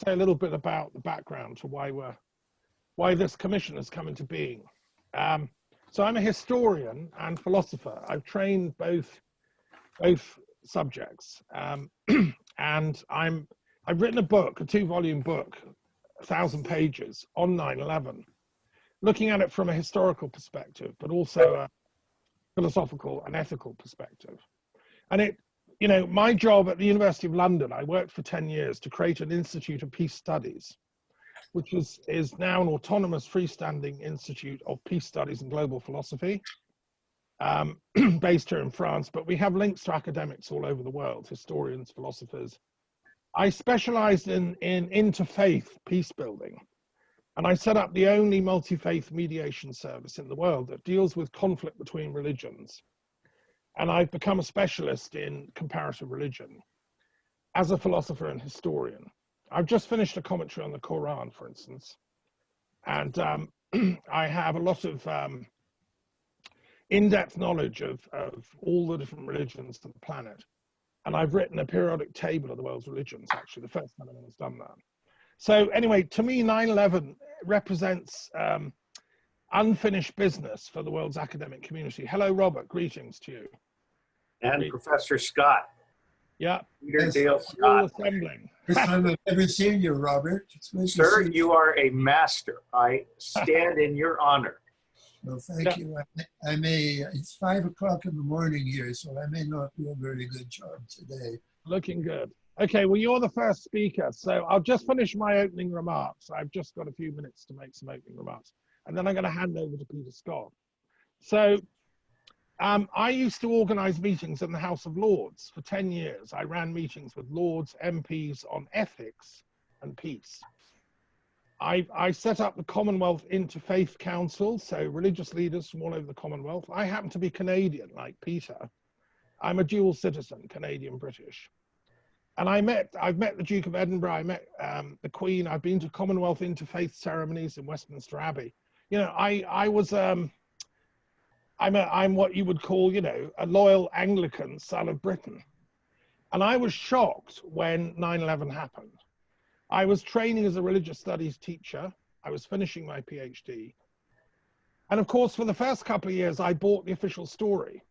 say a little bit about the background to why this commission has come into being. So I'm a historian and philosopher. I've trained both subjects, and I've written a book, a 2-volume book, 1,000 pages on 9/11, looking at it from a historical perspective, but also a philosophical and ethical perspective. And my job at the University of London, I worked for 10 years to create an Institute of Peace Studies, which is now an autonomous freestanding institute of peace studies and global philosophy, based here in France, but we have links to academics all over the world, historians, philosophers. I specialized in interfaith peace building, and I set up the only multi-faith mediation service in the world that deals with conflict between religions. And I've become a specialist in comparative religion as a philosopher and historian. I've just finished a commentary on the Quran, for instance, and I have a lot of in-depth knowledge of all the different religions on the planet. And I've written a periodic table of the world's religions, actually, the first time anyone's done that. So anyway, to me, 9/11 represents unfinished business for the world's academic community. Hello, Robert, greetings to you. And Professor Scott. Yeah. Peter Dale Scott. Assembling. First time I've ever seen you, Robert. Sir, you are a master. I stand in your honor. Well, thank you. It's 5 o'clock in the morning here, so I may not do a very good job today. Looking good. Okay, well, you're the first speaker, so I'll just finish my opening remarks. I've just got a few minutes to make some opening remarks, and then I'm going to hand over to Peter Scott. So I used to organize meetings in the House of Lords for 10 years. I ran meetings with Lords, MPs on ethics and peace. I set up the Commonwealth Interfaith Council, so religious leaders from all over the Commonwealth. I happen to be Canadian, like Peter. I'm a dual citizen, Canadian-British. And I've met the Duke of Edinburgh, I met the Queen, I've been to Commonwealth Interfaith ceremonies in Westminster Abbey. You know, I'm what you would call, a loyal Anglican son of Britain. And I was shocked when 9/11 happened. I was training as a religious studies teacher. I was finishing my PhD. And of course, for the first couple of years, I bought the official story.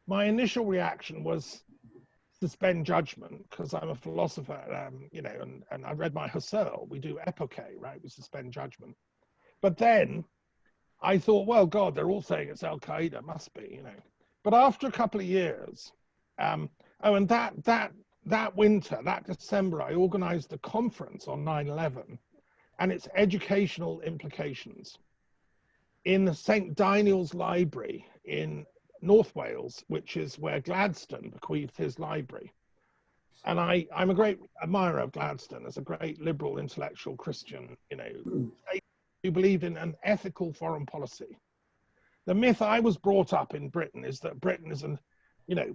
My initial reaction was suspend judgment, because I'm a philosopher, and I read my Husserl. We do epoche, right? We suspend judgment. But then I thought, well, God, they're all saying it's Al-Qaeda, must be, But after a couple of years, and that winter, that December, I organized a conference on 9/11 and its educational implications in the St. Daniel's Library in North Wales, which is where Gladstone bequeathed his library. And I'm a great admirer of Gladstone as a great liberal, intellectual Christian, who believed in an ethical foreign policy. The myth I was brought up in Britain is that Britain is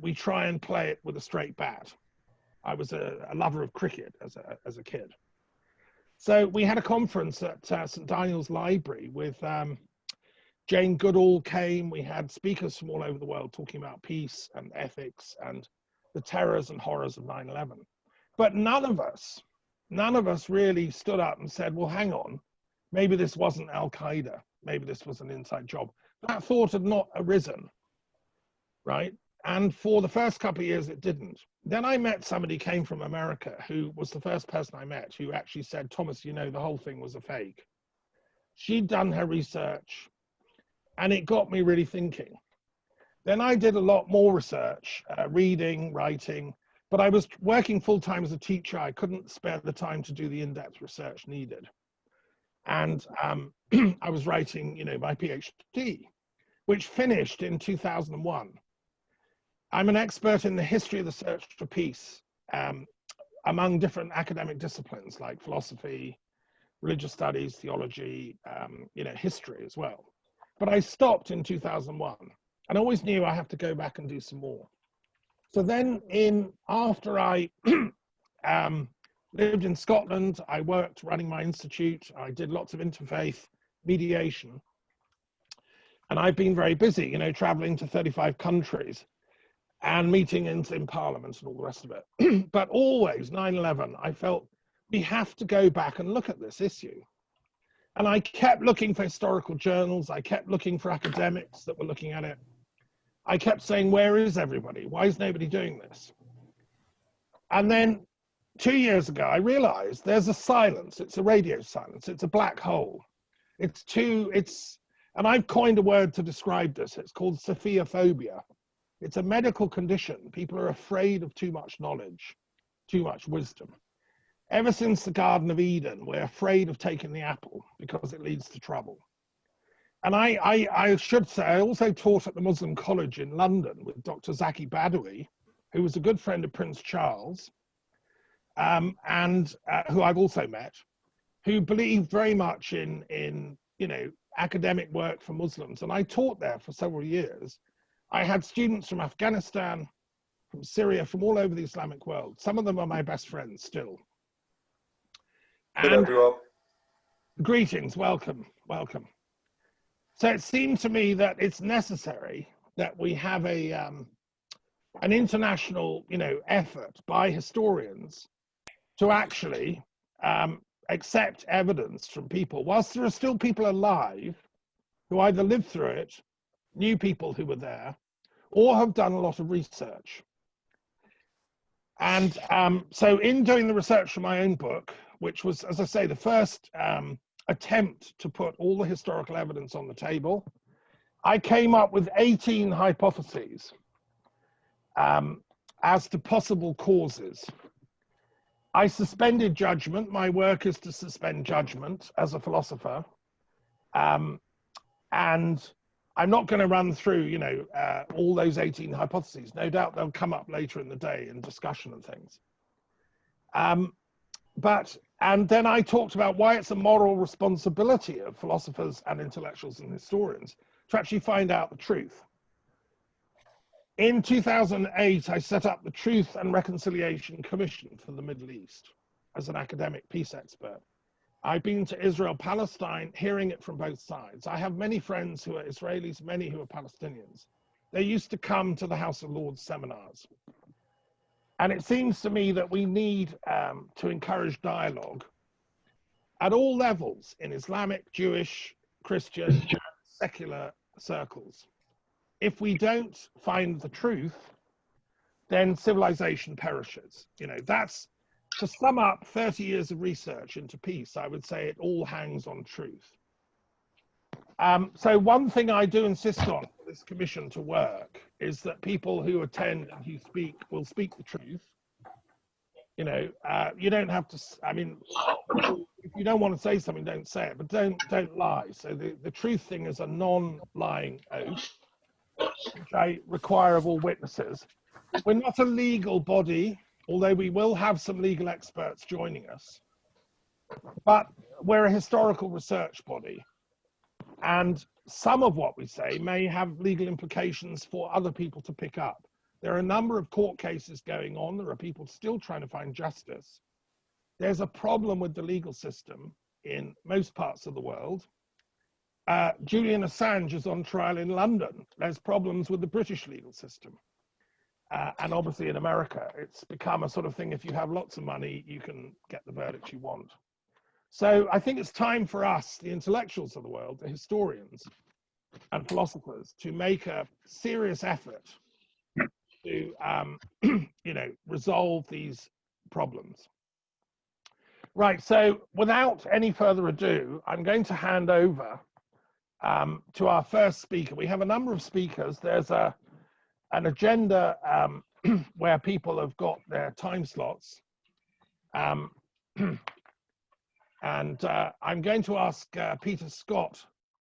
we try and play it with a straight bat. I was a lover of cricket as a kid. So we had a conference at St. Daniel's Library with Jane Goodall came. We had speakers from all over the world talking about peace and ethics and the terrors and horrors of 9/11. But none of us really stood up and said, well, hang on, maybe this wasn't Al-Qaeda. Maybe this was an inside job. That thought had not arisen, right? And for the first couple of years, it didn't. Then I met somebody who came from America who was the first person I met who actually said, Thomas, the whole thing was a fake. She'd done her research and it got me really thinking. Then I did a lot more research, reading, writing, but I was working full-time as a teacher. I couldn't spare the time to do the in-depth research needed. And I was writing, my PhD, which finished in 2001. I'm an expert in the history of the search for peace among different academic disciplines like philosophy, religious studies, theology, history as well. But I stopped in 2001 and I always knew I have to go back and do some more. So then after I lived in Scotland, I worked running my institute. I did lots of interfaith mediation. And I've been very busy, traveling to 35 countries and meeting in parliament and all the rest of it. But always 9/11, I felt we have to go back and look at this issue. And I kept looking for historical journals. I kept looking for academics that were looking at it. I kept saying, where is everybody? Why is nobody doing this? And then 2 years ago, I realized there's a silence. It's a radio silence. It's a black hole. And I've coined a word to describe this. It's called Sophiophobia. It's a medical condition. People are afraid of too much knowledge, too much wisdom. Ever since the Garden of Eden, we're afraid of taking the apple because it leads to trouble. And I should say, I also taught at the Muslim College in London with Dr. Zaki Badawi, who was a good friend of Prince Charles, and who I've also met, who believed very much in academic work for Muslims. And I taught there for several years. I had students from Afghanistan, from Syria, from all over the Islamic world. Some of them are my best friends still. And greetings, welcome, welcome. So it seemed to me that it's necessary that we have an international, effort by historians to actually accept evidence from people, whilst there are still people alive who either lived through it, knew people who were there, or have done a lot of research. And so in doing the research for my own book, which was, as I say, the first attempt to put all the historical evidence on the table, I came up with 18 hypotheses as to possible causes. I suspended judgment. My work is to suspend judgment as a philosopher. And I'm not going to run through, all those 18 hypotheses. No doubt they'll come up later in the day in discussion and things. And then I talked about why it's a moral responsibility of philosophers and intellectuals and historians to actually find out the truth. In 2008, I set up the Truth and Reconciliation Commission for the Middle East as an academic peace expert. I've been to Israel, Palestine, hearing it from both sides. I have many friends who are Israelis, many who are Palestinians. They used to come to the House of Lords seminars. And it seems to me that we need to encourage dialogue at all levels in Islamic, Jewish, Christian, secular circles. If we don't find the truth, then civilization perishes. That's, to sum up 30 years of research into peace, I would say it all hangs on truth. So one thing I do insist on for this commission to work is that people who attend and who speak will speak the truth. You don't have to, if you don't want to say something, don't say it, but don't lie. So the truth thing is a non-lying oath, which I require of all witnesses. We're not a legal body, although we will have some legal experts joining us, but we're a historical research body. And some of what we say may have legal implications for other people to pick up. There are a number of court cases going on. There are people still trying to find justice. There's a problem with the legal system in most parts of the world. Julian Assange is on trial in London. There's problems with the British legal system. And obviously in America, it's become a sort of thing, if you have lots of money, you can get the verdict you want. So I think it's time for us, the intellectuals of the world, the historians and philosophers, to make a serious effort to, resolve these problems. Right, so without any further ado, I'm going to hand over to our first speaker. We have a number of speakers. There's an agenda where people have got their time slots. And I'm going to ask Peter Scott